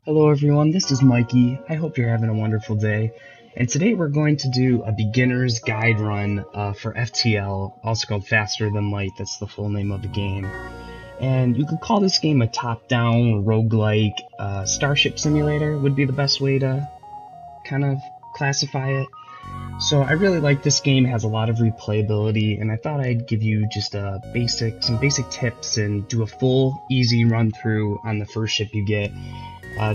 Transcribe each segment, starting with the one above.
Hello everyone, this is Mikey. I hope you're having a wonderful day. And today we're going to do a beginner's guide run for FTL, also called Faster Than Light. That's the full name of the game. And you could call this game a top-down, roguelike, starship simulator would be the best way to kind of classify it. So I really like this game. It has a lot of replayability, and I thought I'd give you just some basic tips and do a full, easy run-through on the first ship you get.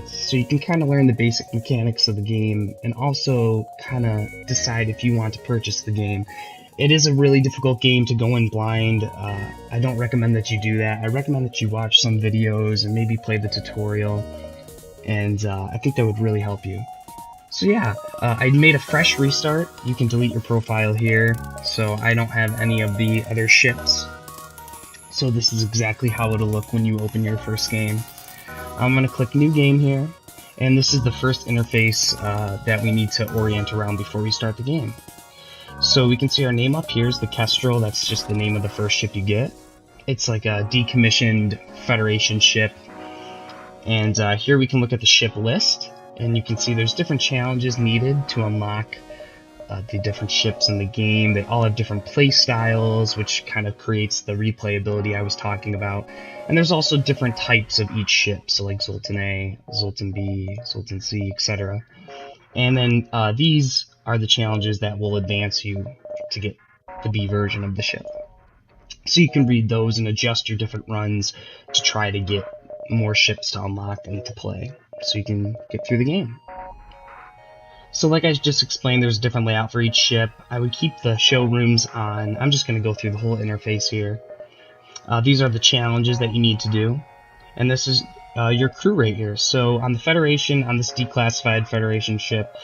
So you can kind of learn the basic mechanics of the game and also kind of decide if you want to purchase the game. It is a really difficult game to go in blind. I don't recommend that you do that. I recommend that you watch some videos and maybe play the tutorial, and I think that would really help you. So yeah, I made a fresh restart. You can delete your profile here, so I don't have any of the other ships. So this is exactly how it'll look when you open your first game. I'm going to click New Game here, and this is the first interface that we need to orient around before we start the game. So we can see our name up here is the Kestrel. That's just the name of the first ship you get. It's like a decommissioned Federation ship, and here we can look at the ship list, and you can see there's different challenges needed to unlock the different ships in the game. They all have different play styles, which kind of creates the replayability I was talking about. And there's also different types of each ship, so like Zoltan A, Zoltan B, Zoltan C, etc. And then these are the challenges that will advance you to get the B version of the ship. So you can read those and adjust your different runs to try to get more ships to unlock and to play, so you can get through the game. So like I just explained, there's a different layout for each ship. I would keep the showrooms on. I'm just going to go through the whole interface here. These are the challenges that you need to do. And this is your crew right here. So on the Federation, on this declassified Federation ship,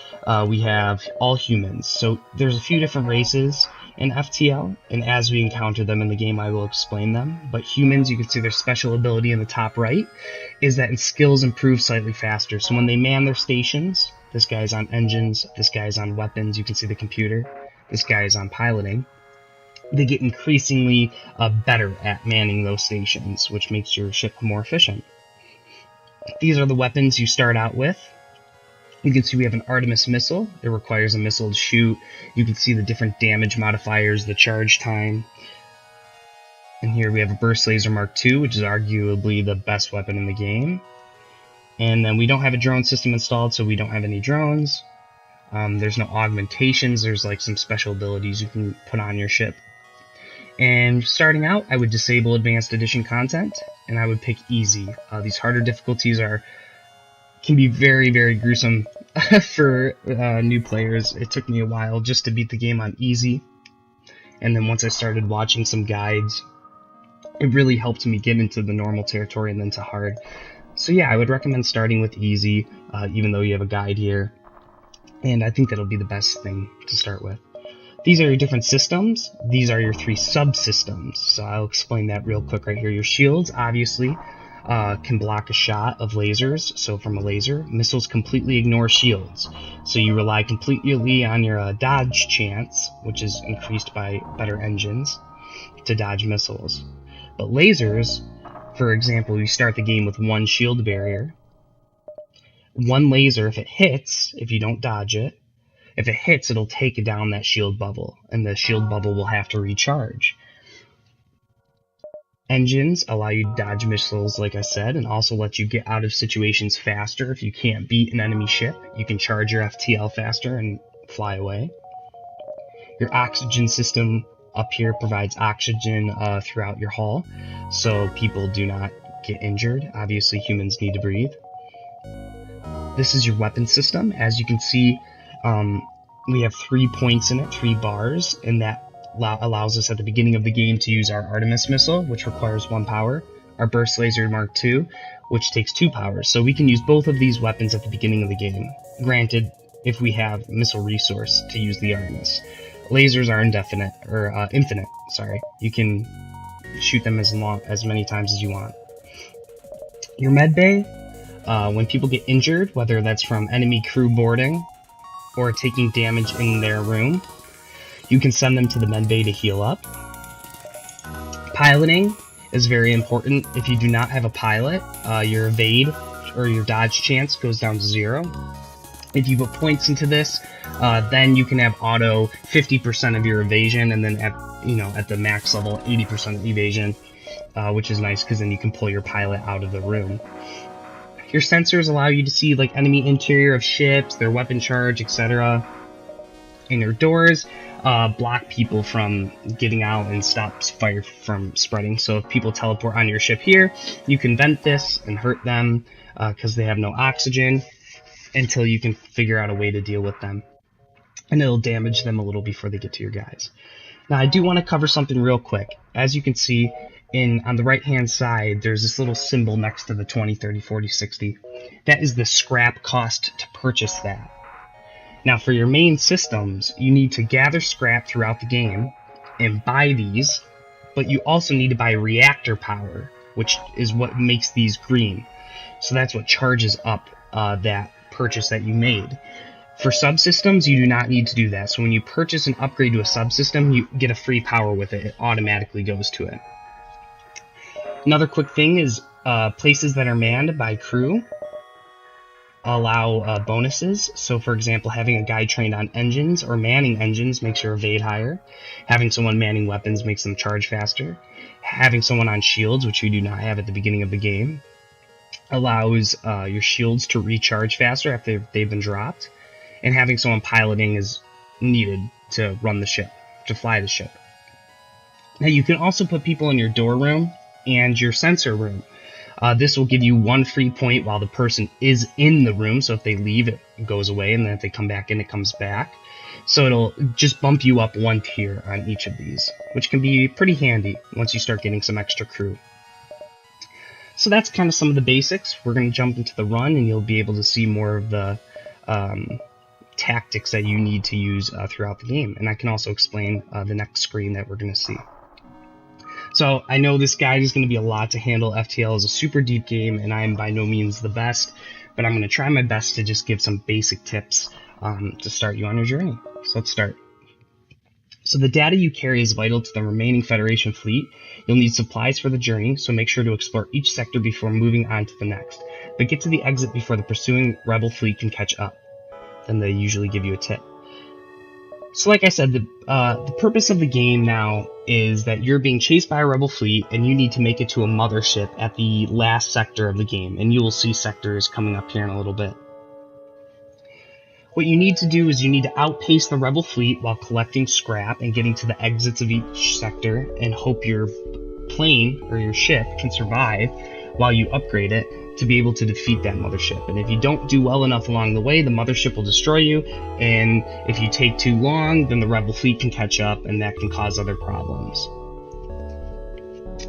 we have all humans. So there's a few different races in FTL, and as we encounter them in the game, I will explain them. But humans, you can see their special ability in the top right, is that in skills improve slightly faster. So when they man their stations, this guy's on engines, this guy's on weapons, you can see the computer, this guy is on piloting, they get increasingly better at manning those stations, which makes your ship more efficient. These are the weapons you start out with. You can see we have an Artemis missile. It requires a missile to shoot. You can see the different damage modifiers, the charge time. And here we have a Burst Laser Mark II, which is arguably the best weapon in the game. And then we don't have a drone system installed, so we don't have any drones. There's no augmentations. There's like some special abilities you can put on your ship. And starting out, I would disable Advanced Edition content, and I would pick Easy. These harder difficulties can be very, very gruesome for new players. It took me a while just to beat the game on Easy, and then once I started watching some guides, it really helped me get into the normal territory and then to hard. So yeah, I would recommend starting with Easy, even though you have a guide here, and I think that'll be the best thing to start with. These are your different systems. These are your 3 subsystems, so I'll explain that real quick right here. Your shields, obviously, can block a shot of lasers, so from a laser. Missiles completely ignore shields, so you rely completely on your dodge chance, which is increased by better engines, to dodge missiles. But lasers, for example, you start the game with 1 shield barrier. 1 laser, if it hits, if you don't dodge it, if it hits, it'll take down that shield bubble, and the shield bubble will have to recharge. Engines allow you to dodge missiles, like I said, and also let you get out of situations faster. If you can't beat an enemy ship, you can charge your FTL faster and fly away. Your oxygen system up here provides oxygen throughout your hull, so people do not get injured. Obviously, humans need to breathe. This is your weapon system. As you can see, we have 3 points in it, 3 bars, and that allows us at the beginning of the game to use our Artemis missile, which requires 1 power, our Burst Laser Mark II, which takes 2 powers. So we can use both of these weapons at the beginning of the game, granted, if we have missile resource to use the Artemis. Lasers are infinite, sorry. You can shoot them as many times as you want. Your med bay, when people get injured, whether that's from enemy crew boarding or taking damage in their room, you can send them to the med bay to heal up. Piloting is very important. If you do not have a pilot, your evade or your dodge chance goes down to 0. If you put points into this, then you can have auto 50% of your evasion, and then at the max level 80% evasion, which is nice because then you can pull your pilot out of the room. Your sensors allow you to see like enemy interior of ships, their weapon charge, etc. And your doors block people from getting out and stops fire from spreading. So if people teleport onto your ship here, you can vent this and hurt them because they have no oxygen until you can figure out a way to deal with them. And it'll damage them a little before they get to your guys. Now I do want to cover something real quick. As you can see, on the right hand side, there's this little symbol next to the 20, 30, 40, 60. That is the scrap cost to purchase that. Now for your main systems, you need to gather scrap throughout the game and buy these, but you also need to buy reactor power, which is what makes these green. So that's what charges up that purchase that you made. For subsystems, you do not need to do that. So when you purchase an upgrade to a subsystem, you get a free power with it. It automatically goes to it. Another quick thing is places that are manned by crew allow bonuses. So for example, having a guy trained on engines or manning engines makes your evade higher. Having someone manning weapons makes them charge faster. Having someone on shields, which you do not have at the beginning of the game, allows your shields to recharge faster after they've been dropped. And having someone piloting is needed to run the ship, to fly the ship. Now you can also put people in your door room and your sensor room. This will give you 1 free point while the person is in the room, so if they leave, it goes away, and then if they come back in, it comes back. So it'll just bump you up 1 tier on each of these, which can be pretty handy once you start getting some extra crew. So that's kind of some of the basics. We're going to jump into the run, and you'll be able to see more of the tactics that you need to use throughout the game. And I can also explain the next screen that we're going to see. So I know this guide is going to be a lot to handle. FTL is a super deep game, and I am by no means the best, but I'm going to try my best to just give some basic tips to start you on your journey. So let's start. So the data you carry is vital to the remaining Federation fleet. You'll need supplies for the journey, so make sure to explore each sector before moving on to the next. But get to the exit before the pursuing Rebel fleet can catch up. Then they usually give you a tip. So like I said, the purpose of the game now is that you're being chased by a Rebel fleet, and you need to make it to a mothership at the last sector of the game, and you will see sectors coming up here in a little bit. What you need to do is you need to outpace the Rebel fleet while collecting scrap and getting to the exits of each sector, and hope your plane or your ship can survive while you upgrade it to be able to defeat that mothership. And if you don't do well enough along the way, the mothership will destroy you, and if you take too long, then the Rebel fleet can catch up, and that can cause other problems.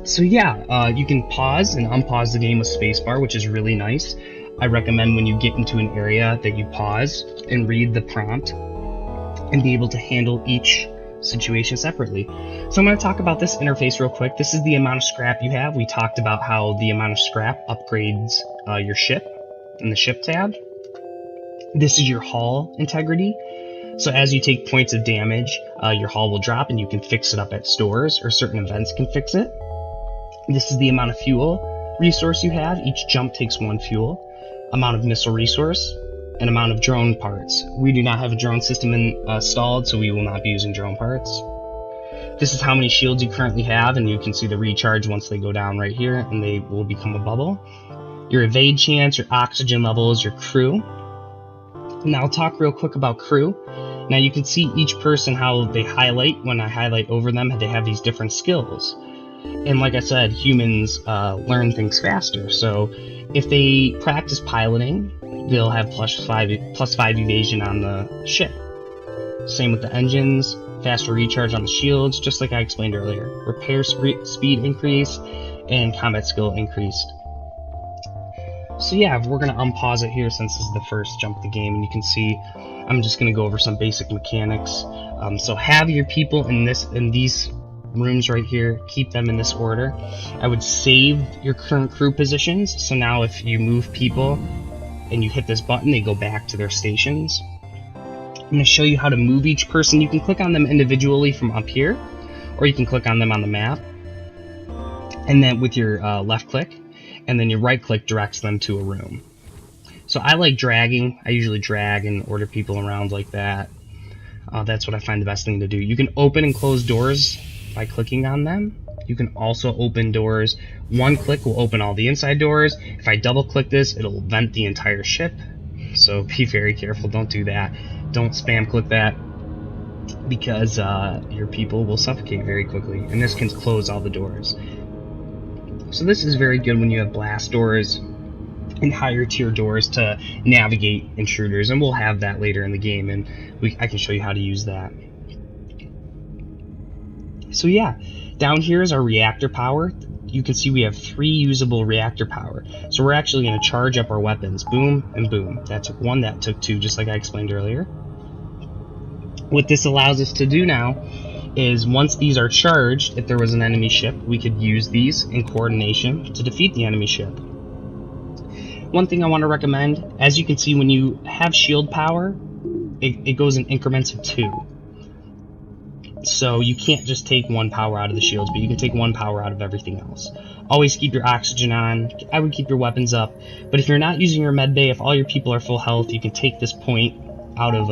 So yeah, you can pause and unpause the game with spacebar, which is really nice. I recommend when you get into an area that you pause and read the prompt and be able to handle each situation separately. So I'm going to talk about this interface real quick. This is the amount of scrap you have. We talked about how the amount of scrap upgrades your ship in the ship tab. This is your hull integrity. So as you take points of damage, your hull will drop, and you can fix it up at stores, or certain events can fix it. This is the amount of fuel resource you have. Each jump takes 1 fuel. Amount of missile resource, and amount of drone parts. We do not have a drone system installed, so we will not be using drone parts. This is how many shields you currently have, and you can see the recharge once they go down right here, and they will become a bubble. Your evade chance, your oxygen levels, your crew. Now I'll talk real quick about crew. Now you can see each person how they highlight. When I highlight over them, they have these different skills. And like I said, humans learn things faster. So if they practice piloting, they'll have plus 5 evasion on the ship. Same with the engines, faster recharge on the shields, just like I explained earlier. Repair speed increase, and combat skill increased. So yeah, we're going to unpause it here since this is the first jump of the game, and you can see I'm just going to go over some basic mechanics. So have your people in these rooms right here, keep them in this order. I would save your current crew positions, so now if you move people and you hit this button, they go back to their stations. I'm going to show you how to move each person. You can click on them individually from up here, or you can click on them on the map, and then with your left click, and then your right click directs them to a room. So I like dragging. I usually drag and order people around like that. That's what I find the best thing to do. You can open and close doors by clicking on them. You can also open doors. One click will open all the inside doors. If I double click this, it'll vent the entire ship. So be very careful. Don't do that. Don't spam click that, because your people will suffocate very quickly. And this can close all the doors. So this is very good when you have blast doors and higher tier doors to navigate intruders, and we'll have that later in the game, and I can show you how to use that. So yeah, down here is our reactor power. You can see we have 3 usable reactor power. So we're actually going to charge up our weapons. Boom and boom. That took 1, that took 2, just like I explained earlier. What this allows us to do now is, once these are charged, if there was an enemy ship, we could use these in coordination to defeat the enemy ship. One thing I want to recommend, as you can see, when you have shield power, it goes in increments of 2. So you can't just take 1 power out of the shields, but you can take 1 power out of everything else. Always keep your oxygen on. I would keep your weapons up. But if you're not using your med bay, if all your people are full health, you can take this point out of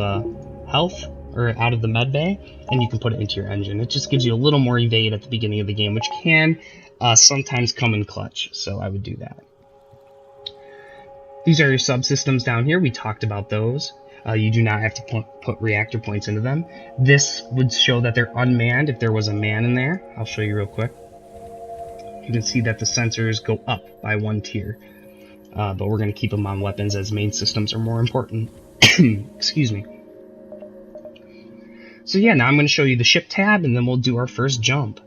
health, or out of the med bay, and you can put it into your engine. It just gives you a little more evade at the beginning of the game, which can sometimes come in clutch. So I would do that. These are your subsystems down here. We talked about those. You do not have to put reactor points into them. This would show that they're unmanned if there was a man in there. I'll show you real quick. You can see that the sensors go up by 1 tier. But we're going to keep them on weapons, as main systems are more important. Excuse me. So yeah, now I'm going to show you the ship tab, and then we'll do our first jump.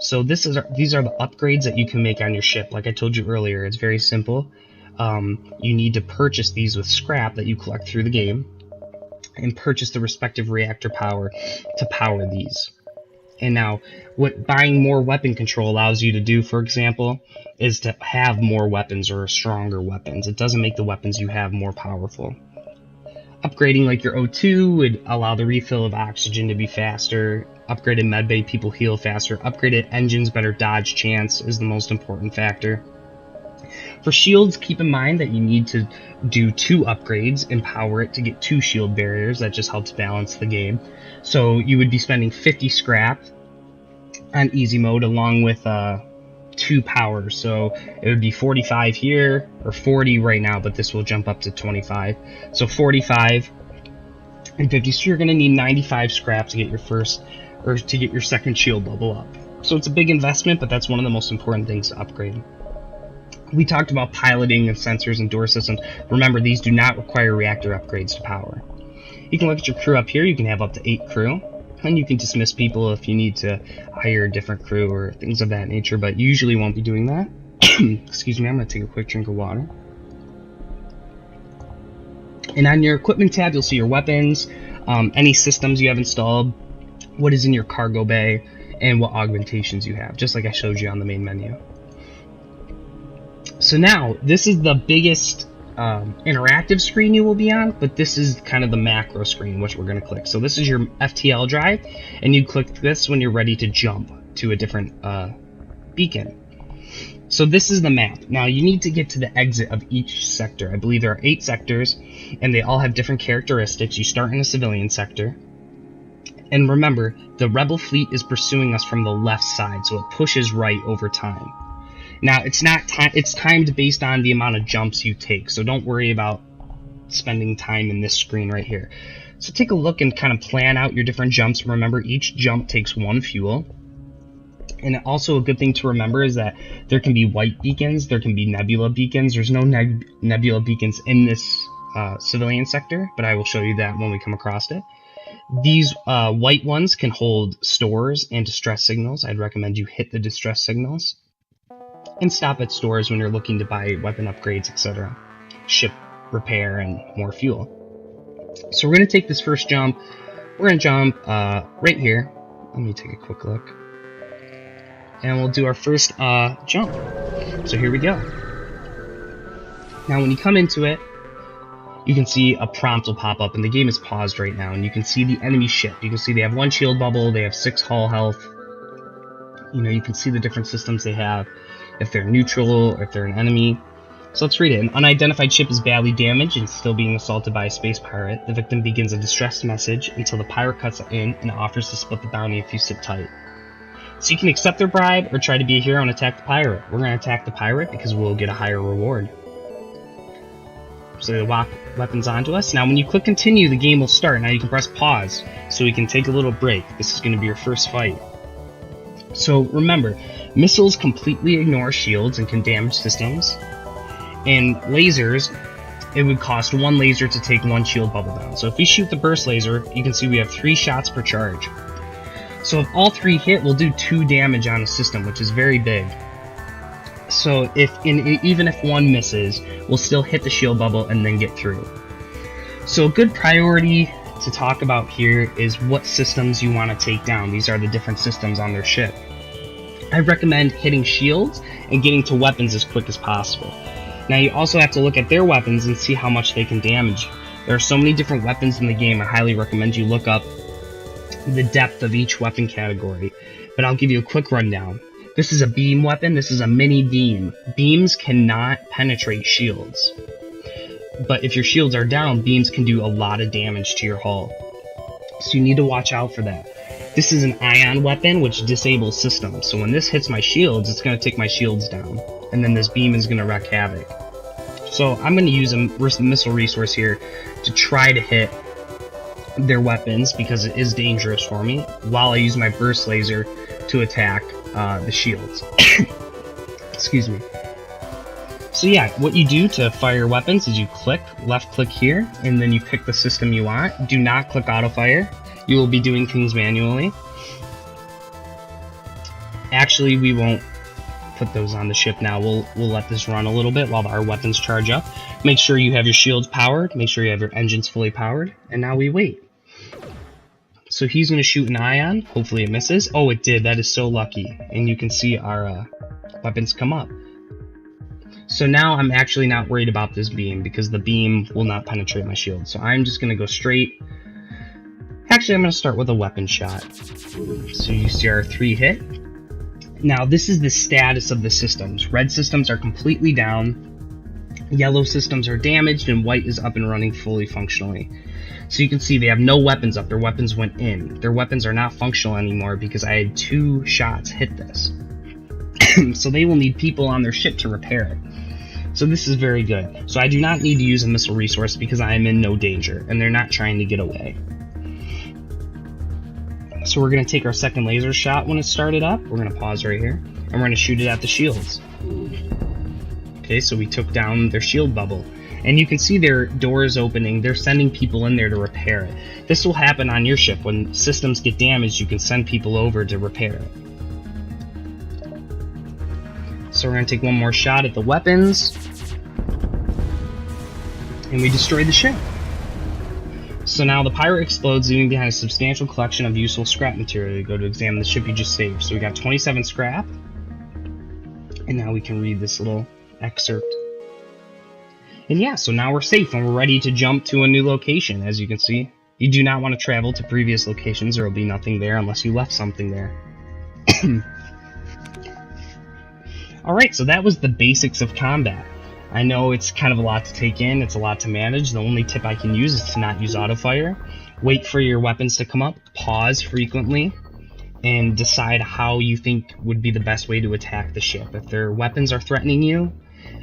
So these are the upgrades that you can make on your ship. Like I told you earlier, it's very simple. You need to purchase these with scrap that you collect through the game, and purchase the respective reactor power to power these. And now, what buying more weapon control allows you to do, for example, is to have more weapons or stronger weapons. It doesn't make the weapons you have more powerful. Upgrading like your O2 would allow the refill of oxygen to be faster. Upgraded medbay, people heal faster. Upgraded engines, better dodge chance is the most important factor. For shields, keep in mind that you need to do 2 upgrades and power it to get 2 shield barriers. That just helps balance the game. So you would be spending 50 scrap on easy mode along with 2 power. So it would be 45 here, or 40 right now, but this will jump up to 25. So 45 and 50. So you're going to need 95 scrap to get your first, or to get your second shield bubble up. So it's a big investment, but that's one of the most important things to upgrade. We talked about piloting and sensors and door systems. Remember, these do not require reactor upgrades to power. You can look at your crew up here. You can have up to 8 crew, and you can dismiss people if you need to hire a different crew or things of that nature, but you usually won't be doing that. Excuse me, I'm going to take a quick drink of water. And on your equipment tab, you'll see your weapons, any systems you have installed, what is in your cargo bay, and what augmentations you have, just like I showed you on the main menu. So now, this is the biggest interactive screen you will be on, but this is kind of the macro screen, which we're going to click. So this is your FTL drive, and you click this when you're ready to jump to a different beacon. So this is the map. Now, you need to get to the exit of each sector. I believe there are 8 sectors, and they all have different characteristics. You start in a civilian sector. And remember, the rebel fleet is pursuing us from the left side, so it pushes right over time. Now, it's timed based on the amount of jumps you take, so don't worry about spending time in this screen right here. So take a look and kind of plan out your different jumps. Remember, each jump takes 1 fuel. And also a good thing to remember is that there can be white beacons, there can be nebula beacons. There's no nebula beacons in this civilian sector, but I will show you that when we come across it. These white ones can hold stores and distress signals. I'd recommend you hit the distress signals. And stop at stores when you're looking to buy weapon upgrades, etc. Ship repair and more fuel. So we're going to take this first jump. We're going to jump right here. Let me take a quick look. And we'll do our first jump. So here we go. Now when you come into it, you can see a prompt will pop up, and the game is paused right now, and you can see the enemy ship. You can see they have 1 shield bubble, they have 6 hull health. You know, you can see the different systems they have, if they're neutral or if they're an enemy. So let's read it. An unidentified ship is badly damaged and still being assaulted by a space pirate. The victim begins a distress message until the pirate cuts in and offers to split the bounty if you sit tight. So you can accept their bribe or try to be a hero and attack the pirate. We're going to attack the pirate because we'll get a higher reward. So they lock weapons onto us. Now when you click continue, the game will start. Now you can press pause so we can take a little break. This is going to be your first fight. So remember, missiles completely ignore shields and can damage systems. And lasers, it would cost one laser to take one shield bubble down. So if we shoot the burst laser, you can see we have 3 shots per charge. So if all 3 hit, we'll do 2 damage on a system, which is very big. So even if one misses, we'll still hit the shield bubble and then get through. So a good priority to talk about here is what systems you want to take down. These are the different systems on their ship. I recommend hitting shields and getting to weapons as quick as possible. Now you also have to look at their weapons and see how much they can damage. There are so many different weapons in the game, I highly recommend you look up the depth of each weapon category. But I'll give you a quick rundown. This is a beam weapon, this is a mini beam. Beams cannot penetrate shields. But if your shields are down, beams can do a lot of damage to your hull. So you need to watch out for that. This is an ion weapon which disables systems. So when this hits my shields, it's going to take my shields down. And then this beam is going to wreak havoc. So I'm going to use a missile resource here to try to hit their weapons because it is dangerous for me, while I use my burst laser to attack the shields. Excuse me. So yeah, what you do to fire weapons is you left click here, and then you pick the system you want. Do not click auto fire. You will be doing things manually. Actually, we won't put those on the ship now. We'll let this run a little bit while our weapons charge up. Make sure you have your shields powered. Make sure you have your engines fully powered. And now we wait. So he's going to shoot an ion. Hopefully it misses. Oh, it did. That is so lucky. And you can see our weapons come up. So now I'm actually not worried about this beam because the beam will not penetrate my shield. So I'm just going to go straight. Actually, I'm going to start with a weapon shot. So you see our 3 hit. Now this is the status of the systems. Red systems are completely down. Yellow systems are damaged, and white is up and running fully functionally. So you can see they have no weapons up. Their weapons went in. Their weapons are not functional anymore because I had 2 shots hit this. So they will need people on their ship to repair it. So this is very good. So I do not need to use a missile resource because I am in no danger, and they're not trying to get away. So we're going to take our second laser shot when it started up. We're going to pause right here, and we're going to shoot it at the shields. Okay, so we took down their shield bubble. And you can see their doors opening. They're sending people in there to repair it. This will happen on your ship. When systems get damaged, you can send people over to repair it. So we're going to take one more shot at the weapons. And we destroy the ship. So now the pirate explodes, leaving behind a substantial collection of useful scrap material. You go to examine the ship you just saved. So we got 27 scrap. And now we can read this little excerpt. And yeah, so now we're safe and we're ready to jump to a new location. As you can see, you do not want to travel to previous locations. There will be nothing there unless you left something there. Alright, so that was the basics of combat. I know it's kind of a lot to take in, it's a lot to manage. The only tip I can use is to not use autofire. Wait for your weapons to come up, pause frequently, and decide how you think would be the best way to attack the ship. If their weapons are threatening you,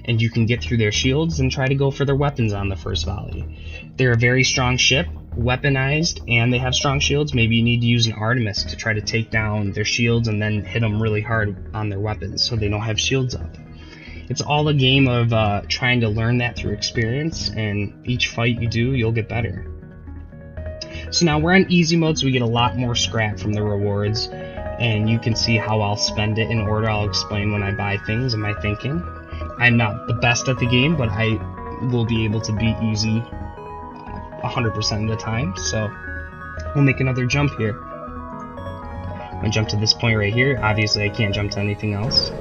and you can get through their shields, then try to go for their weapons on the first volley. They're a very strong ship, weaponized, and they have strong shields. Maybe you need to use an Artemis to try to take down their shields and then hit them really hard on their weapons so they don't have shields up. It's all a game of trying to learn that through experience, and each fight you do, you'll get better. So now we're on easy mode, so we get a lot more scrap from the rewards, and you can see how I'll spend it in order. I'll explain when I buy things and my thinking. I'm not the best at the game, but I will be able to beat easy 100% of the time, so we'll make another jump here. I'm going to jump to this point right here. Obviously, I can't jump to anything else.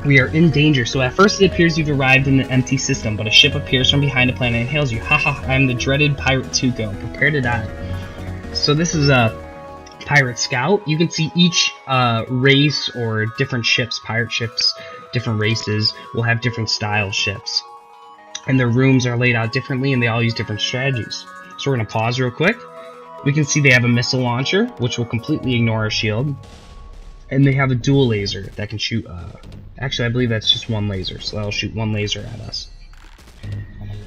We are in danger. So at first it appears you've arrived in an empty system, but a ship appears from behind a planet and hails you. Haha, I'm the dreaded pirate Tuco. Prepare to die. So this is a pirate scout. You can see each race or different ships, pirate ships, different races will have different style ships. And their rooms are laid out differently, and they all use different strategies. So we're going to pause real quick. We can see they have a missile launcher, which will completely ignore our shield. And they have a dual laser that can shoot, actually I believe that's just one laser, so that'll shoot one laser at us.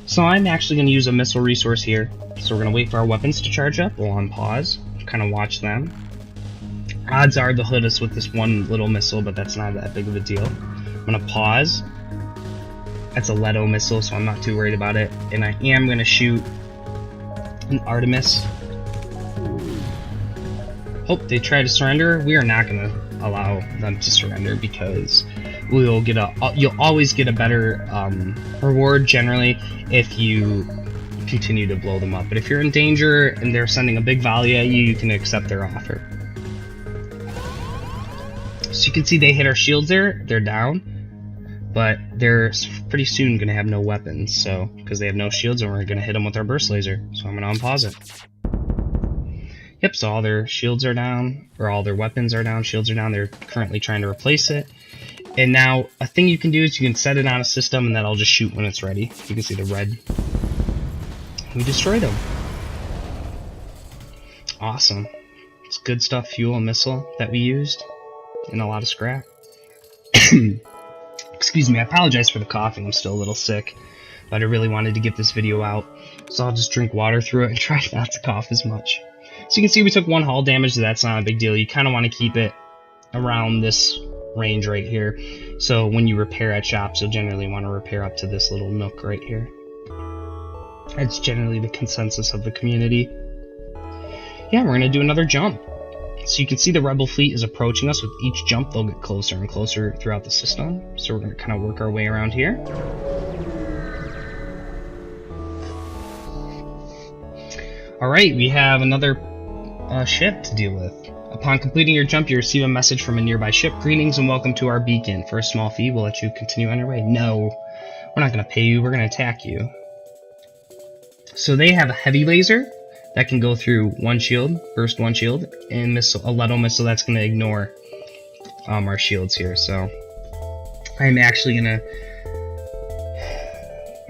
So I'm actually going to use a missile resource here. So we're going to wait for our weapons to charge up. We'll unpause, kind of watch them. Odds are they'll hit us with this one little missile, but that's not that big of a deal. I'm going to pause. That's a Leto missile, so I'm not too worried about it. And I am going to shoot an Artemis. Oh, they try to surrender. We are not going to allow them to surrender because we'll get you'll always get a better reward generally if you continue to blow them up. But if you're in danger and they're sending a big volley at you, you can accept their offer. So you can see they hit our shields there. They're down. But they're pretty soon going to have no weapons, so because they have no shields, and we're going to hit them with our burst laser. So I'm going to unpause it. Yep, so all their shields are down, or all their weapons are down, shields are down. They're currently trying to replace it. And now, a thing you can do is you can set it on a system, and that'll just shoot when it's ready. You can see the red. We destroyed them. Awesome. It's good stuff, fuel and missile that we used, and a lot of scrap. Excuse me, I apologize for the coughing, I'm still a little sick, but I really wanted to get this video out, so I'll just drink water through it and try not to cough as much. So you can see we took 1 hull damage, so that's not a big deal. You kind of want to keep it around this range right here, so when you repair at shops, you'll generally want to repair up to this little nook right here. That's generally the consensus of the community. Yeah, we're going to do another jump. So you can see the Rebel fleet is approaching us. With each jump, they'll get closer and closer throughout the system. So we're going to kind of work our way around here. Alright, we have another ship to deal with. Upon completing your jump, you receive a message from a nearby ship. Greetings and welcome to our beacon. For a small fee, we'll let you continue on your way. No, we're not going to pay you. We're going to attack you. So they have a heavy laser that can go through one shield, burst one shield, and a Leto missile that's going to ignore our shields here. So I'm actually going to...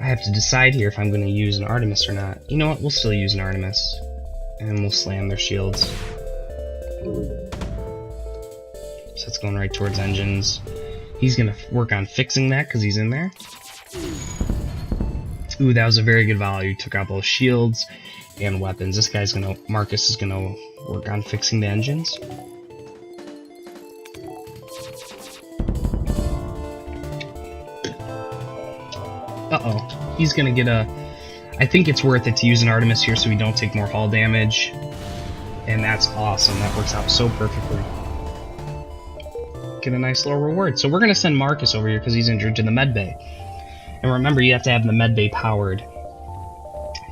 I have to decide here if I'm going to use an Artemis or not. You know what? We'll still use an Artemis. And we'll slam their shields. So it's going right towards engines. He's going to work on fixing that because he's in there. Ooh, that was a very good volley. He took out both shields and weapons. This guy's gonna, Marcus is gonna work on fixing the engines. Uh-oh. He's gonna get a... I think it's worth it to use an Artemis here so we don't take more hull damage. And that's awesome. That works out so perfectly. Get a nice little reward. So we're gonna send Marcus over here because he's injured to the med bay. And remember, you have to have the med bay powered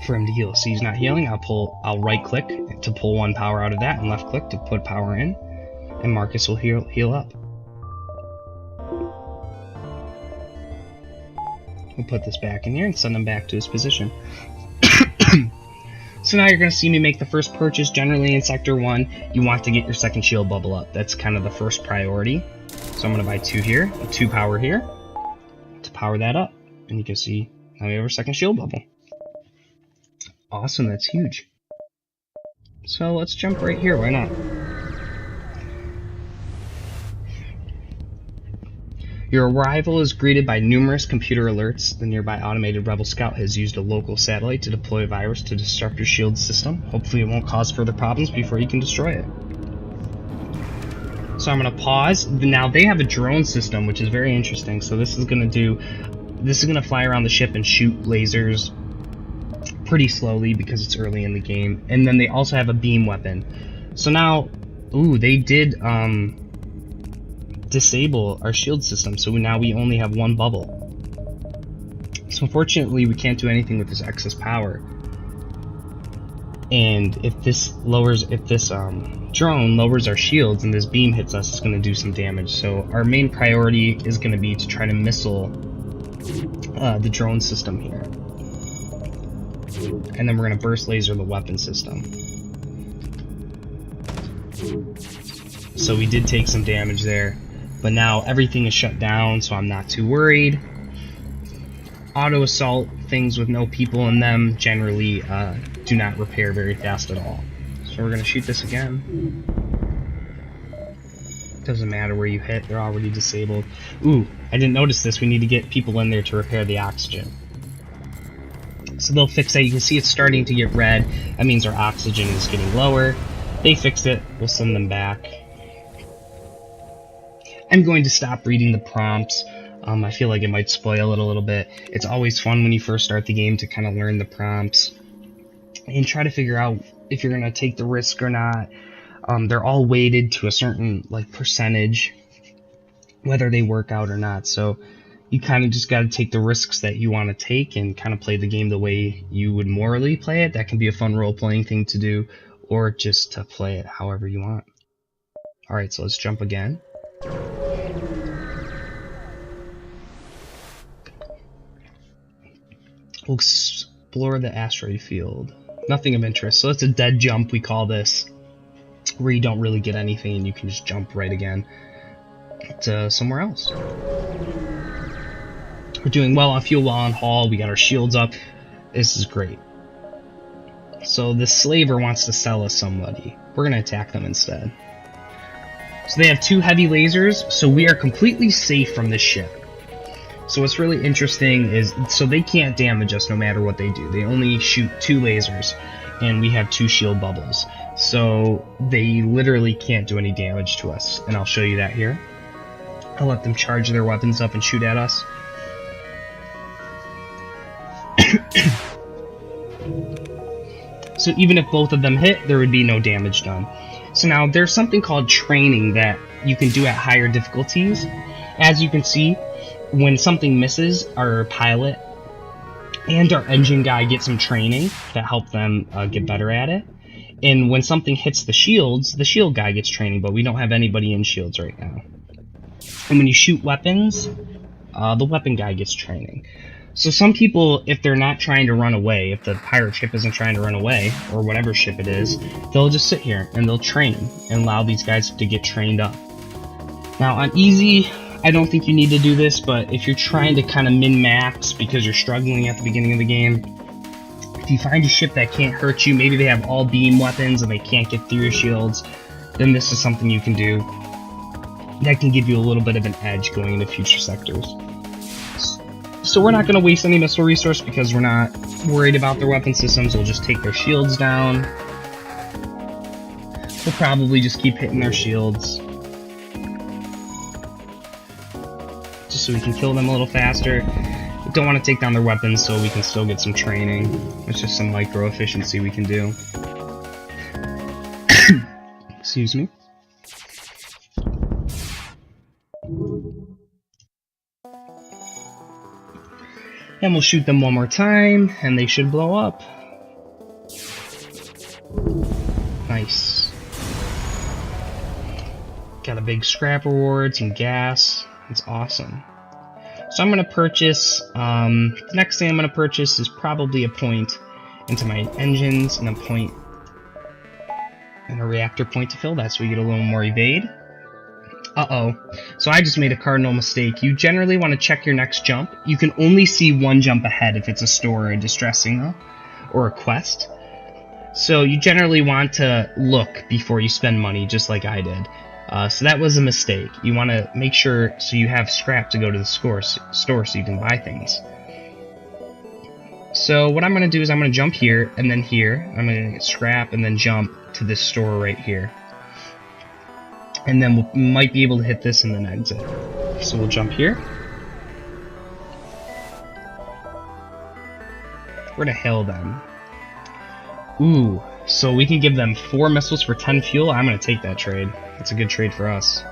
for him to heal. So he's not healing. I'll right click to pull 1 power out of that and left click to put power in, and Marcus will heal up. We'll put this back in here and send him back to his position. So now you're going to see me make the first purchase. Generally in Sector 1, you want to get your second shield bubble up. That's kind of the first priority. So I'm going to buy 2 here, 2 power here, to power that up. And you can see now we have our second shield bubble. Awesome, that's huge. So let's jump right here, why not? Your arrival is greeted by numerous computer alerts. The nearby automated Rebel Scout has used a local satellite to deploy a virus to disrupt your shield system. Hopefully it won't cause further problems before you can destroy it. So I'm going to pause. Now they have a drone system, which is very interesting. So this is going to fly around the ship and shoot lasers pretty slowly because it's early in the game. And then they also have a beam weapon. So now, ooh, they did disable our shield system, so now we only have 1 bubble. So unfortunately we can't do anything with this excess power. And if this drone lowers our shields and this beam hits us, it's going to do some damage. So our main priority is going to be to try to missile the drone system here. And then we're going to burst laser the weapon system. So we did take some damage there, but now everything is shut down, so I'm not too worried. Auto assault things with no people in them generally do not repair very fast at all. So we're gonna shoot this again. Doesn't matter where you hit, they're already disabled. Ooh, I didn't notice this. We need to get people in there to repair the oxygen. So they'll fix that. You can see it's starting to get red. That means our oxygen is getting lower. They fixed it. We'll send them back. I'm going to stop reading the prompts. I feel like it might spoil it a little bit. It's always fun when you first start the game to kind of learn the prompts and try to figure out if you're going to take the risk or not. They're all weighted to a certain percentage, whether they work out or not. So you kind of just got to take the risks that you want to take and kind of play the game the way you would morally play it. That can be a fun role-playing thing to do, or just to play it however you want. Alright, so let's jump again. We'll explore the asteroid field. Nothing of interest. So it's a dead jump, we call this, where you don't really get anything and you can just jump right again to somewhere else. We're doing well on fuel, well on haul. We got our shields up. This is great. So the slaver wants to sell us somebody. We're going to attack them instead. So they have 2 heavy lasers, so we are completely safe from this ship. So what's really interesting is, so they can't damage us no matter what they do. They only shoot 2 lasers, and we have 2 shield bubbles. So they literally can't do any damage to us, and I'll show you that here. I'll let them charge their weapons up and shoot at us. So even if both of them hit, there would be no damage done. So now there's something called training that you can do at higher difficulties. As you can see, when something misses, our pilot and our engine guy get some training that help them get better at it. And when something hits the shields, the shield guy gets training, but we don't have anybody in shields right now. And when you shoot weapons, the weapon guy gets training. So some people, if they're not trying to run away, if the pirate ship isn't trying to run away, or whatever ship it is, they'll just sit here and they'll train and allow these guys to get trained up. Now on easy, I don't think you need to do this, but if you're trying to kind of min-max because you're struggling at the beginning of the game, if you find a ship that can't hurt you, maybe they have all beam weapons and they can't get through your shields, then this is something you can do that can give you a little bit of an edge going into future sectors. So we're not going to waste any missile resource because we're not worried about their weapon systems. We'll just take their shields down. We'll probably just keep hitting their shields, just so we can kill them a little faster. We don't want to take down their weapons so we can still get some training. It's just some micro efficiency we can do. Excuse me. And we'll shoot them one more time, and they should blow up. Nice. Got a big scrap reward, some gas. It's awesome. So I'm going to purchase, the next thing I'm going to purchase is probably a point into my engines, and a point, and a reactor point to fill that so we get a little more evade. Uh-oh. So I just made a cardinal mistake. You generally want to check your next jump. You can only see one jump ahead if it's a store or a distress signal or a quest. So you generally want to look before you spend money, just like I did. So that was a mistake. You want to make sure so you have scrap to go to the store so you can buy things. So what I'm going to do is I'm going to jump here and then here. I'm going to get scrap and then jump to this store right here. And then we might be able to hit this and then exit. So we'll jump here. We're gonna hail them. Ooh, so we can give them 4 missiles for 10 fuel. I'm gonna take that trade. That's a good trade for us.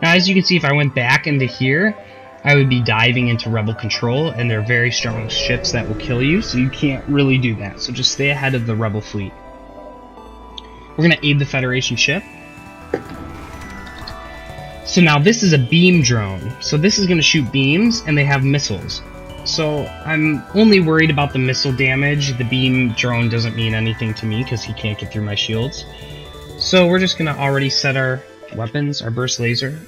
Now, as you can see, if I went back into here, I would be diving into Rebel control, and they're very strong ships that will kill you, so you can't really do that. So just stay ahead of the Rebel fleet. We're gonna aid the Federation ship. So now this is a beam drone. So this is going to shoot beams, and they have missiles. So I'm only worried about the missile damage. The beam drone doesn't mean anything to me because he can't get through my shields. So we're just gonna already set our weapons, our burst laser,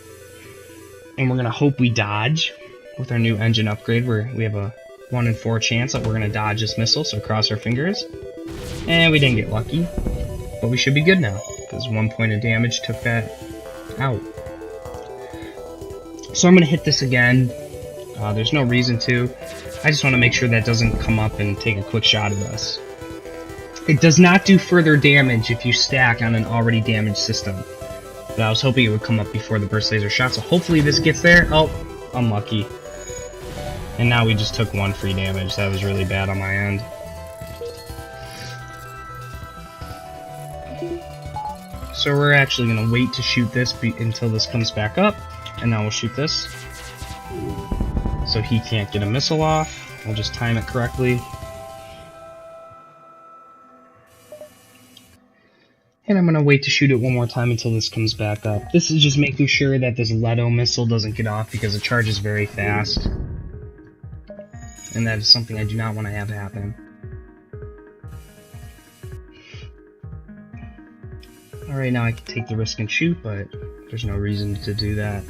and we're gonna hope we dodge with our new engine upgrade where we have a 1 in 4 chance that we're gonna dodge this missile, so cross our fingers. And we didn't get lucky, but we should be good now, because 1 point of damage took that out. So I'm gonna hit this again. There's no reason to. I just want to make sure that doesn't come up and take a quick shot at us. It does not do further damage if you stack on an already damaged system. But I was hoping it would come up before the burst laser shot, so hopefully this gets there. Oh, unlucky. And now we just took 1 free damage. That was really bad on my end. So we're actually going to wait to shoot this until this comes back up. And now we'll shoot this. So he can't get a missile off. We'll just time it correctly. And I'm going to wait to shoot it one more time until this comes back up. This is just making sure that this Leto missile doesn't get off because it charges very fast. And that is something I do not want to have happen. Alright, now I can take the risk and shoot, but there's no reason to do that.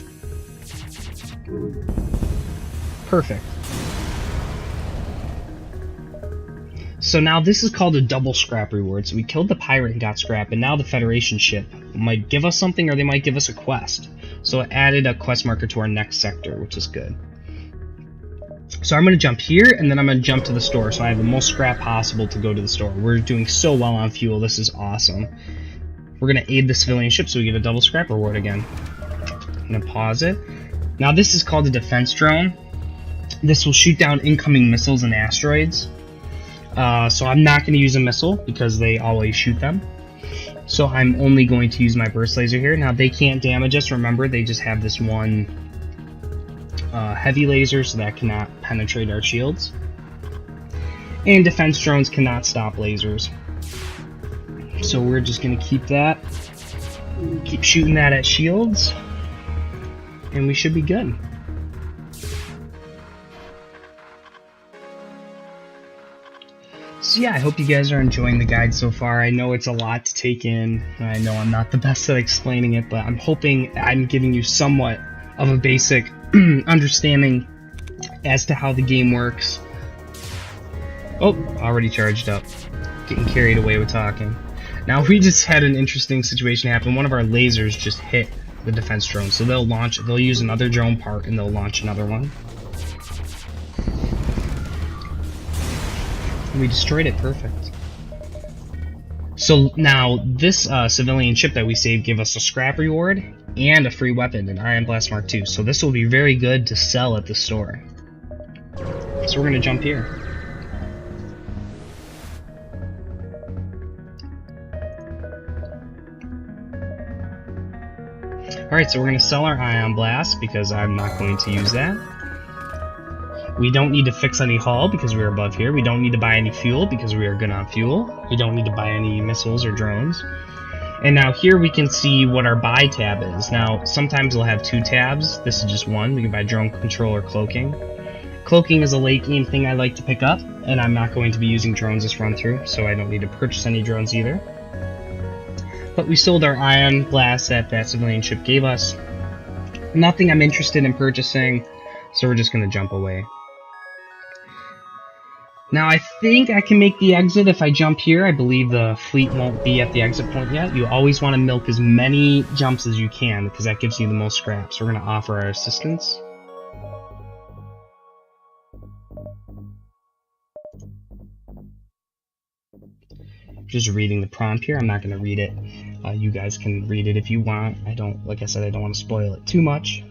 Perfect. So now this is called a double scrap reward. So we killed the pirate and got scrap, and now the Federation ship might give us something, or they might give us a quest. So it added a quest marker to our next sector, which is good. So I'm going to jump here, and then I'm going to jump to the store, so I have the most scrap possible to go to the store. We're doing so well on fuel, this is awesome. We're going to aid the civilian ship, so we get a double scrap reward again. I'm going to pause it. Now this is called a defense drone. This will shoot down incoming missiles and asteroids. So I'm not going to use a missile because they always shoot them. So I'm only going to use my burst laser here. Now they can't damage us, remember, they just have this one heavy laser, so that cannot penetrate our shields. And defense drones cannot stop lasers. So we're just going to keep that. Keep shooting that at shields. And we should be good. So yeah, I hope you guys are enjoying the guide so far. I know it's a lot to take in. I know I'm not the best at explaining it, but I'm hoping I'm giving you somewhat of a basic understanding as to how the game works. Oh, already charged up. Getting carried away with talking. Now we just had an interesting situation happen. One of our lasers just hit the defense drone, so they'll use another drone part and they'll launch another one. We destroyed it, perfect. So now this civilian ship that we saved gave us a scrap reward and a free weapon, an Iron Blast Mark II. So this will be very good to sell at the store. So we're going to jump here. Alright, so we're going to sell our Ion Blast because I'm not going to use that. We don't need to fix any hull because we're above here. We don't need to buy any fuel because we are good on fuel. We don't need to buy any missiles or drones. And now here we can see what our buy tab is. Now, sometimes we'll have 2 tabs. This is just one. We can buy drone control or cloaking. Cloaking is a late game thing I like to pick up, and I'm not going to be using drones this run through, so I don't need to purchase any drones either. But we sold our Ion Blast that civilian ship gave us. Nothing I'm interested in purchasing, so we're just going to jump away. Now I think I can make the exit if I jump here. I believe the fleet won't be at the exit point yet. You always want to milk as many jumps as you can because that gives you the most scrap. So we're going to offer our assistance. Just reading the prompt here. I'm not going to read it. You guys can read it if you want. Like I said, I don't want to spoil it too much.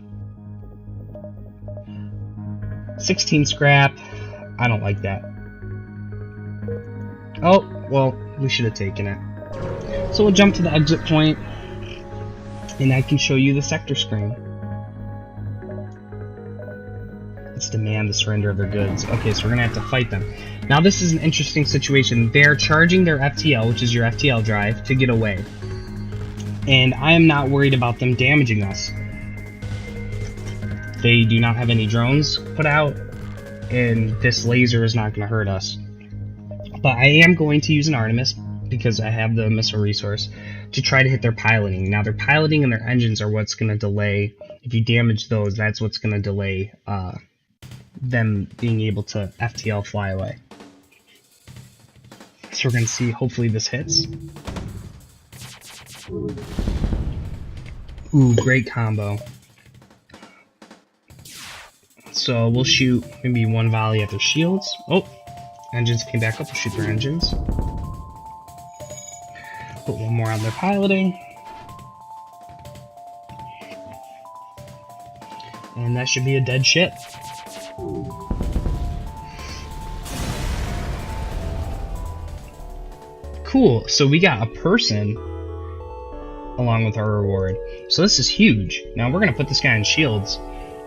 16 scrap. I don't like that. Oh, well, we should have taken it. So we'll jump to the exit point, and I can show you the sector screen. Let's demand the surrender of their goods. Okay, so we're going to have to fight them. Now this is an interesting situation. They're charging their FTL, which is your FTL drive, to get away. And I am not worried about them damaging us. They do not have any drones put out, and this laser is not going to hurt us. But I am going to use an Artemis because I have the missile resource. to try to hit their piloting. Now their piloting and their engines are what's going to delay. If you damage those, that's what's going to delay them being able to FTL fly away. So we're going to see, hopefully this hits. Ooh, great combo. So we'll shoot maybe one volley at their shields. Oh, engines came back up. We'll shoot their engines. Put one more on their piloting. And that should be a dead ship. Cool, so we got a person along with our reward. So this is huge. Now we're going to put this guy on shields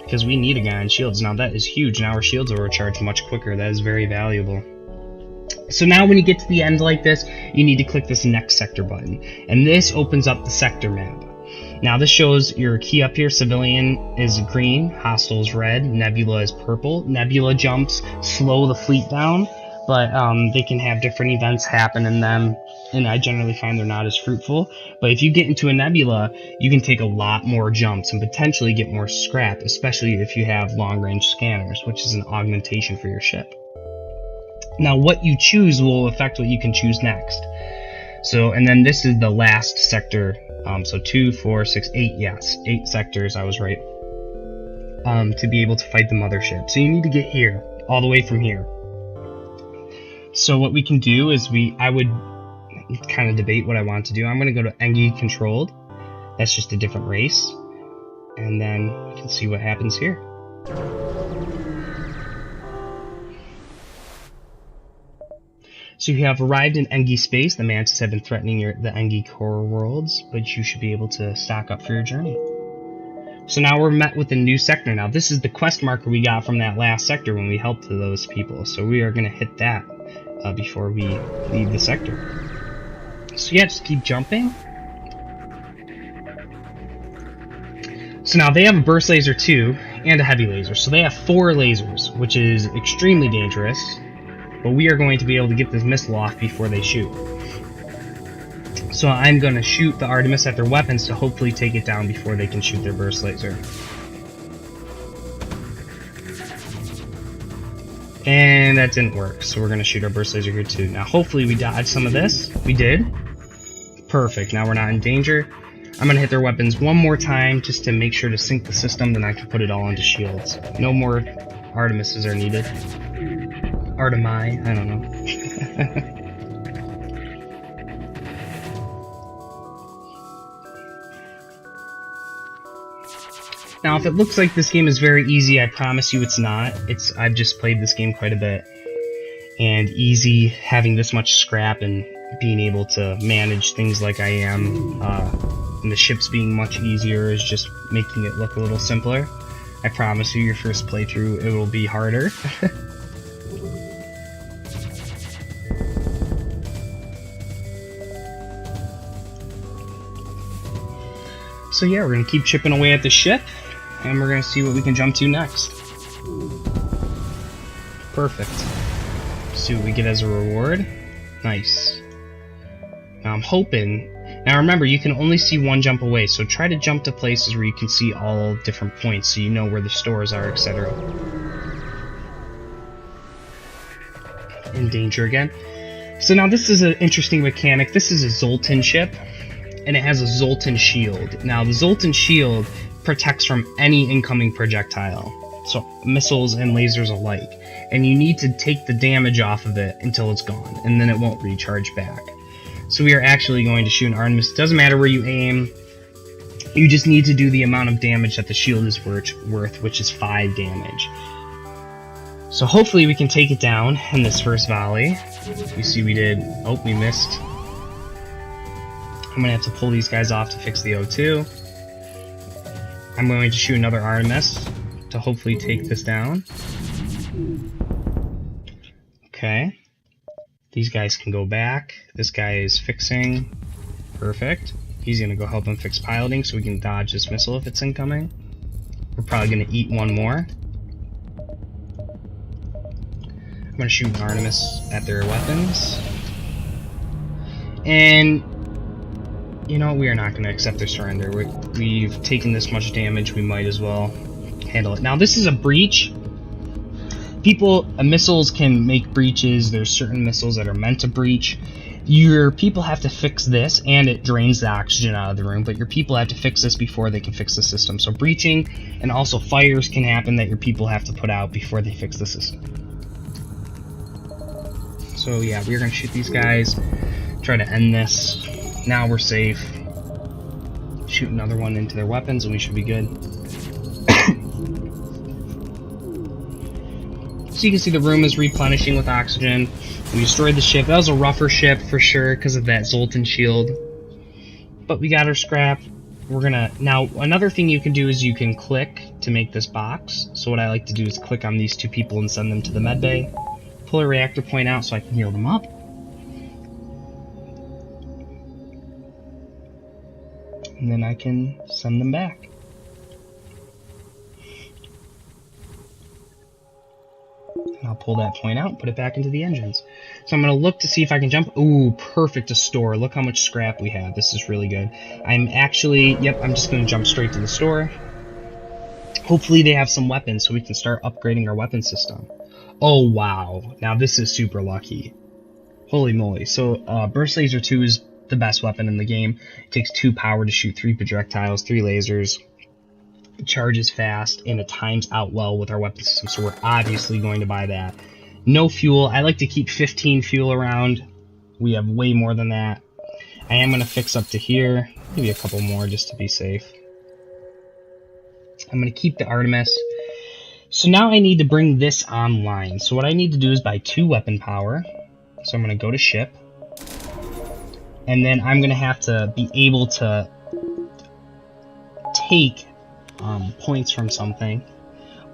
because we need a guy on shields. Now that is huge. Now our shields will recharge much quicker. That is very valuable. So now when you get to the end like this, you need to click this next sector button. And this opens up the sector map. Now this shows your key up here. Civilian is green, hostile is red, Nebula is purple. Nebula jumps slow the fleet down, but they can have different events happen in them, and I generally find they're not as fruitful. But if you get into a Nebula, you can take a lot more jumps and potentially get more scrap, especially if you have long-range scanners, which is an augmentation for your ship. Now what you choose will affect what you can choose next. So, and then this is the last sector. So 2, 4, 6, 8, yes, 8 sectors, I was right, to be able to fight the mothership. So you need to get here, all the way from here. So what we can do is I would kind of debate what I want to do. I'm going to go to Engi controlled. That's just a different race. And then we can see what happens here. So you have arrived in Engi space. The Mantis have been threatening the Engi core worlds, but you should be able to stock up for your journey. So now we're met with a new sector. Now this is the quest marker we got from that last sector when we helped those people. So we are going to hit that before we leave the sector. So yeah, just keep jumping. So now they have a burst laser too, and a heavy laser. So they have 4 lasers, which is extremely dangerous. But we are going to be able to get this missile off before they shoot. So I'm going to shoot the Artemis at their weapons to hopefully take it down before they can shoot their burst laser. And that didn't work, so we're going to shoot our burst laser here too. Now hopefully we dodged some of this. We did. Perfect, now we're not in danger. I'm going to hit their weapons one more time just to make sure to sync the system, then I can put it all into shields. No more Artemises are needed. Artemi, I don't know. Now, if it looks like this game is very easy, I promise you it's not. I've just played this game quite a bit. And easy, having this much scrap and being able to manage things like I am, and the ships being much easier is just making it look a little simpler. I promise you, your first playthrough, it will be harder. So yeah, we're going to keep chipping away at the ship, and we're going to see what we can jump to next. Perfect. See what we get as a reward. Nice. Now I'm hoping... Now remember, you can only see one jump away, so try to jump to places where you can see all different points, so you know where the stores are, etc. In danger again. So now this is an interesting mechanic. This is a Zoltan ship, and it has a Zoltan shield. Now the Zoltan shield protects from any incoming projectile, so missiles and lasers alike, and you need to take the damage off of it until it's gone, and then it won't recharge back. So we are actually going to shoot an Artemis. It doesn't matter where you aim, you just need to do the amount of damage that the shield is worth, which is 5 damage. So hopefully we can take it down in this first volley. You see we did... Oh, we missed. I'm going to have to pull these guys off to fix the O2. I'm going to shoot another Artemis to hopefully take this down. Okay. These guys can go back. This guy is fixing. Perfect. He's going to go help him fix piloting so we can dodge this missile if it's incoming. We're probably going to eat one more. I'm going to shoot an Artemis at their weapons. And You know, we are not going to accept their surrender. We've taken this much damage, we might as well handle it. Now, this is a breach. Missiles can make breaches. There's certain missiles that are meant to breach. Your people have to fix this, and it drains the oxygen out of the room, but your people have to fix this before they can fix the system. So breaching and also fires can happen that your people have to put out before they fix the system. So yeah, we're going to shoot these guys, try to end this. Now we're safe. Shoot another one into their weapons and we should be good. So you can see the room is replenishing with oxygen. We destroyed the ship. That was a rougher ship for sure because of that Zoltan shield. But we got our scrap. We're gonna... Now, another thing you can do is you can click to make this box. So what I like to do is click on these two people and send them to the med bay. Pull a reactor point out so I can heal them up. And then I can send them back. And I'll pull that point out and put it back into the engines. So I'm going to look to see if I can jump. Ooh, perfect, a store. Look how much scrap we have. This is really good. I'm actually, yep, I'm just going to jump straight to the store. Hopefully they have some weapons so we can start upgrading our weapon system. Oh, wow. Now this is super lucky. Holy moly. So Burst Laser 2 is the best weapon in the game. It takes 2 power to shoot 3 projectiles, 3 lasers. It charges fast, and it times out well with our weapon system, so we're obviously going to buy that. No fuel. I like to keep 15 fuel around. We have way more than that. I am going to fix up to here. Maybe a couple more just to be safe. I'm going to keep the Artemis. So now I need to bring this online. So what I need to do is buy 2 weapon power. So I'm going to go to ship. And then I'm going to have to be able to take points from something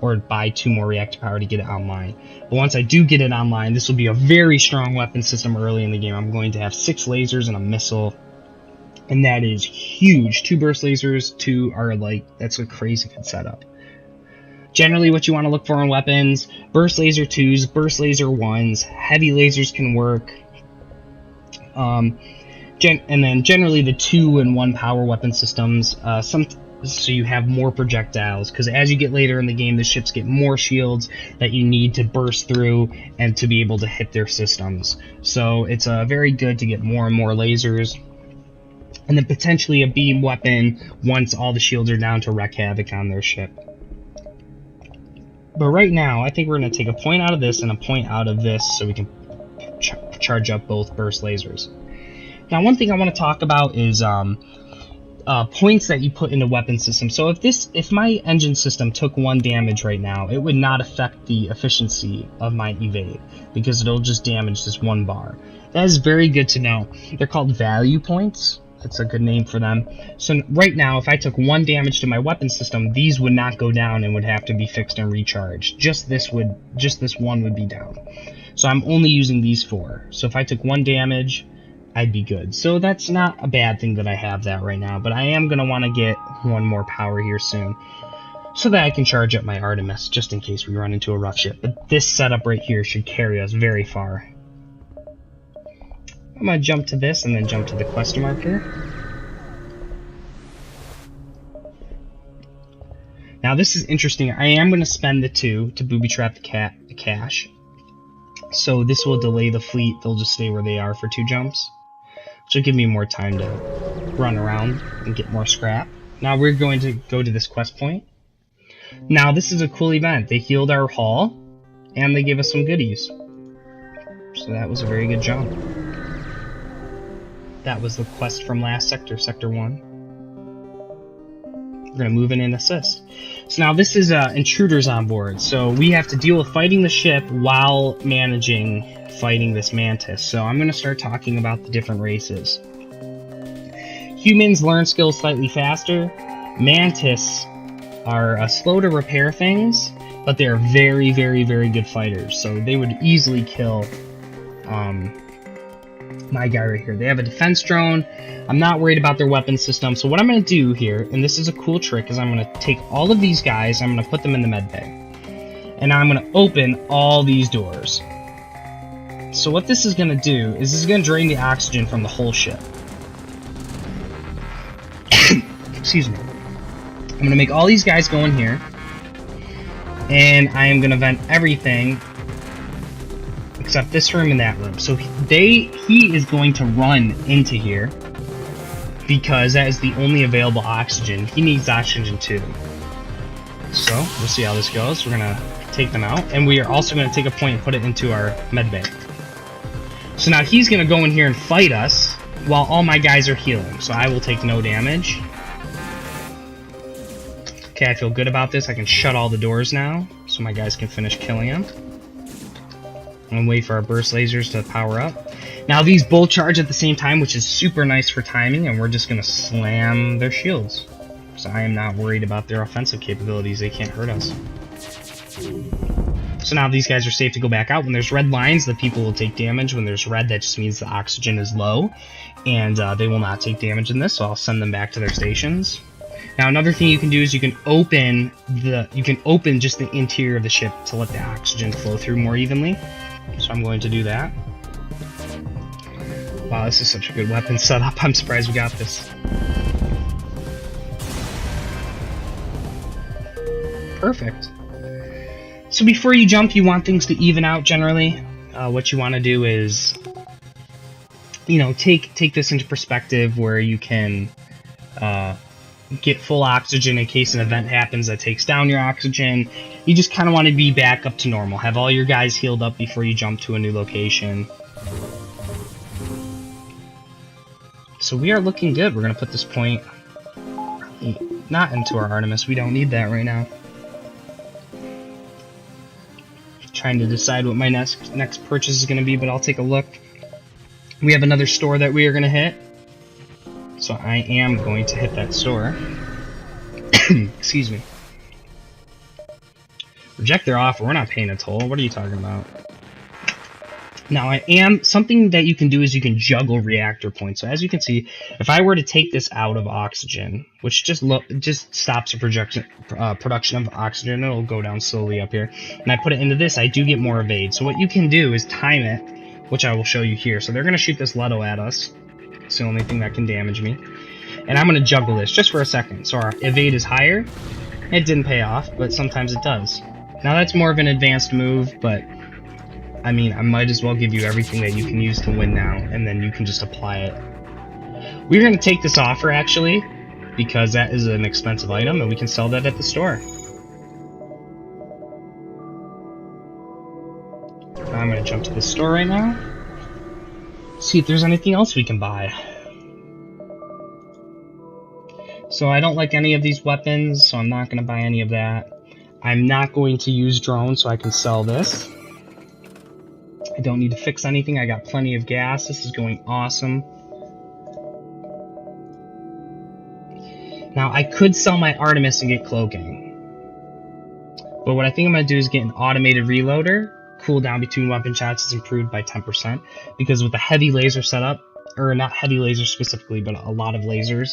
or buy 2 more reactor power to get it online. But once I do get it online, this will be a very strong weapon system early in the game. I'm going to have 6 lasers and a missile, and that is huge. 2 burst lasers, 2 are like, that's a crazy good setup. Generally what you want to look for in weapons: burst laser 2s, burst laser 1s, heavy lasers can work, and then generally the 2 and 1 power weapon systems, so you have more projectiles, because as you get later in the game, the ships get more shields that you need to burst through and to be able to hit their systems. So it's very good to get more and more lasers, and then potentially a beam weapon once all the shields are down to wreak havoc on their ship. But right now, I think we're going to take a point out of this and a point out of this so we can charge up both burst lasers. Now, one thing I want to talk about is points that you put into weapon system. So if my engine system took 1 damage right now, it would not affect the efficiency of my evade, because it'll just damage this 1 bar. That is very good to know. They're called value points. That's a good name for them. So right now, if I took 1 damage to my weapon system, these would not go down and would have to be fixed and recharged. Just this 1 would be down. So I'm only using these 4. So if I took 1 damage, I'd be good. So that's not a bad thing that I have that right now, but I am going to want to get 1 more power here soon so that I can charge up my Artemis just in case we run into a rough ship. But this setup right here should carry us very far. I'm going to jump to this and then jump to the quest marker. Now this is interesting. I am going to spend the 2 to booby trap the cache. So this will delay the fleet. They'll just stay where they are for 2 jumps, which will give me more time to run around and get more scrap. Now we're going to go to this quest point. Now this is a cool event. They healed our hull and they gave us some goodies. So that was a very good jump. That was the quest from last sector, Sector 1. We're going to move in and assist. So now this is intruders on board. So we have to deal with fighting the ship while managing fighting this mantis. So I'm going to start talking about the different races. Humans learn skills slightly faster. Mantis are slow to repair things, but they're very, very, very good fighters. So they would easily kill my guy right here. They have a defense drone. I'm not worried about their weapon system. So what I'm going to do here, and this is a cool trick, is I'm going to take all of these guys, I'm going to put them in the med bay, and I'm going to open all these doors. So what this is going to do is this is going to drain the oxygen from the whole ship. excuse me. I'm going to make all these guys go in here. And I am going to vent everything except this room and that room. So he is going to run into here because that is the only available oxygen. He needs oxygen too. So we'll see how this goes. We're going to take them out, and we are also going to take a point and put it into our med bay. So now he's going to go in here and fight us while all my guys are healing. So I will take no damage. Okay, I feel good about this. I can shut all the doors now, so my guys can finish killing him. And wait for our burst lasers to power up. Now these both charge at the same time, which is super nice for timing, and we're just going to slam their shields. So I am not worried about their offensive capabilities. They can't hurt us. So now these guys are safe to go back out. When there's red lines, the people will take damage. When there's red, that just means the oxygen is low, and they will not take damage in this, so I'll send them back to their stations. Now another thing you can do is you can open just the interior of the ship to let the oxygen flow through more evenly. So I'm going to do that. Wow, this is such a good weapon setup. I'm surprised we got this. Perfect. So before you jump, you want things to even out generally. What you want to do is, you know, take this into perspective where you can get full oxygen in case an event happens that takes down your oxygen. You just kind of want to be back up to normal. Have all your guys healed up before you jump to a new location. So we are looking good. We're going to put this point not into our Artemis. We don't need that right now. Trying to decide what my next purchase is going to be, but I'll take a look. We have another store that we are going to hit. So I am going to hit that store. Excuse me. Reject their offer. We're not paying a toll. What are you talking about? Now something that you can do is you can juggle reactor points. So as you can see, if I were to take this out of oxygen, which just stops the production of oxygen, it'll go down slowly up here, and I put it into this, I do get more evade. So what you can do is time it, which I will show you here. So they're going to shoot this Leto at us. It's the only thing that can damage me. And I'm going to juggle this just for a second. So our evade is higher. It didn't pay off, but sometimes it does. Now that's more of an advanced move, but I mean, I might as well give you everything that you can use to win now, and then you can just apply it. We're going to take this offer, actually, because that is an expensive item, and we can sell that at the store. I'm going to jump to the store right now. See if there's anything else we can buy. So I don't like any of these weapons, so I'm not going to buy any of that. I'm not going to use drones, so I can sell this. I don't need to fix anything. I got plenty of gas. This is going awesome. Now, I could sell my Artemis and get cloaking. But what I think I'm going to do is get an automated reloader. Cooldown between weapon shots is improved by 10%. Because with the heavy laser setup, or not heavy laser specifically, but a lot of lasers,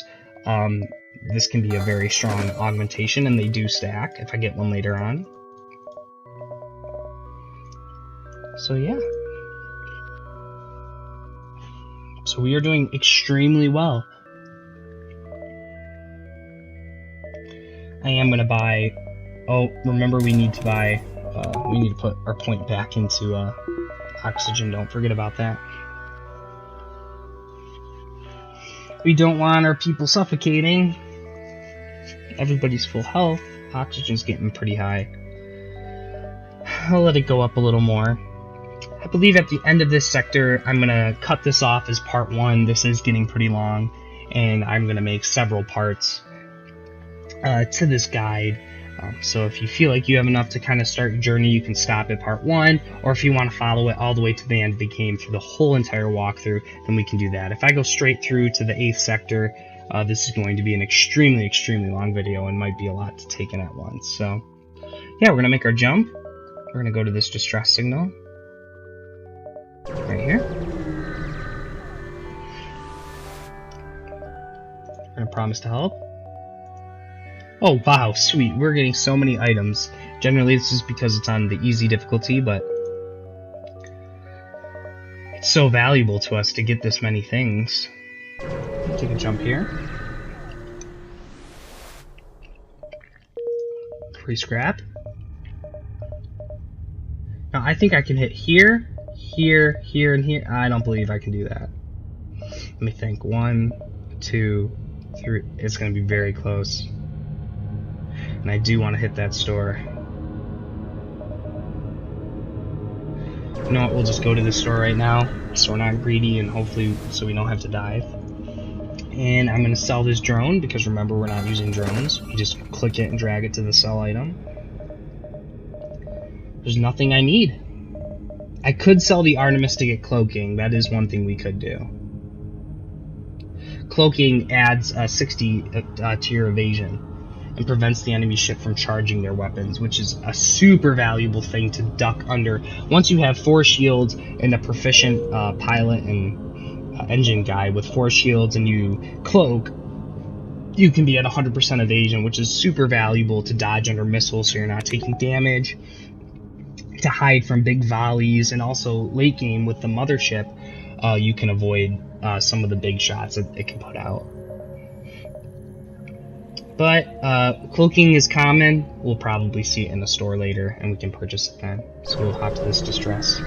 this can be a very strong augmentation, and they do stack if I get one later on. So yeah. So we are doing extremely well. I am going to buy... Oh, remember we need to buy... we need to put our point back into oxygen. Don't forget about that. We don't want our people suffocating. Everybody's full health. Oxygen's getting pretty high. I'll let it go up a little more. I believe at the end of this sector, I'm going to cut this off as part 1. This is getting pretty long, and I'm going to make several parts to this guide. So if you feel like you have enough to kind of start your journey, you can stop at part 1, or if you want to follow it all the way to the end of the game through the whole entire walkthrough, then we can do that. If I go straight through to the 8th sector, this is going to be an extremely, extremely long video and might be a lot to take in at once. So yeah, we're going to make our jump. We're going to go to this distress signal. Right here. I'm going to promise to help. Oh, wow, sweet. We're getting so many items. Generally, this is because it's on the easy difficulty, but it's so valuable to us to get this many things. Take a jump here. Pre-scrap. Now I think I can hit here, here, here, and here. I don't believe I can do that. Let me think. 1, 2, 3. It's going to be very close. And I do want to hit that store. You know what? We'll just go to the store right now, so we're not greedy, and hopefully so we don't have to dive. And I'm going to sell this drone, because remember, we're not using drones. You just click it and drag it to the sell item. There's nothing I need. I could sell the Artemis to get cloaking. That is one thing we could do. Cloaking adds 60 to your evasion and prevents the enemy ship from charging their weapons, which is a super valuable thing to duck under. Once you have 4 shields and a proficient pilot and engine guy with 4 shields and you cloak, you can be at 100% evasion, which is super valuable to dodge under missiles so you're not taking damage, to hide from big volleys, and also late game with the mothership, you can avoid some of the big shots that it can put out. But cloaking is common. We'll probably see it in the store later, and we can purchase it then. So we'll hop to this distress.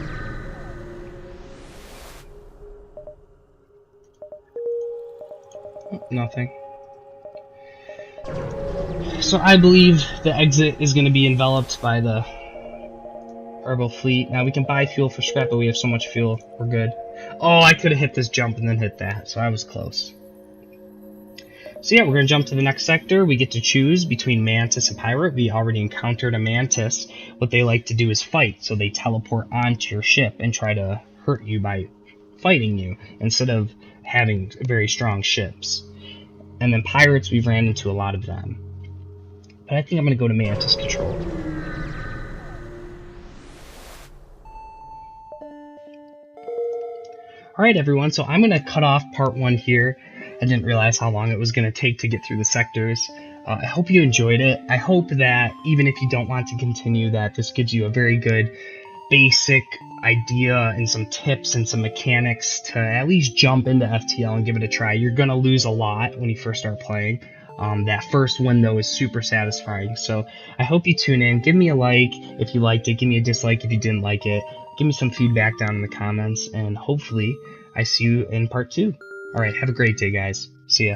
Oh, nothing. So I believe the exit is going to be enveloped by the Herbal Fleet. Now we can buy fuel for scrap, but we have so much fuel. We're good. Oh, I could have hit this jump and then hit that, so I was close. So yeah, we're going to jump to the next sector. We get to choose between Mantis and Pirate. We already encountered a Mantis. What they like to do is fight, so they teleport onto your ship and try to hurt you by fighting you, instead of having very strong ships. And then Pirates, we've ran into a lot of them. But I think I'm going to go to Mantis Control. Alright everyone, so I'm going to cut off part 1 here. I didn't realize how long it was going to take to get through the sectors. I hope you enjoyed it. I hope that even if you don't want to continue, that this gives you a very good basic idea and some tips and some mechanics to at least jump into FTL and give it a try. You're going to lose a lot when you first start playing. That first win, though, is super satisfying. So I hope you tune in. Give me a like if you liked it. Give me a dislike if you didn't like it. Give me some feedback down in the comments. And hopefully I see you in part 2. Alright, have a great day, guys. See ya.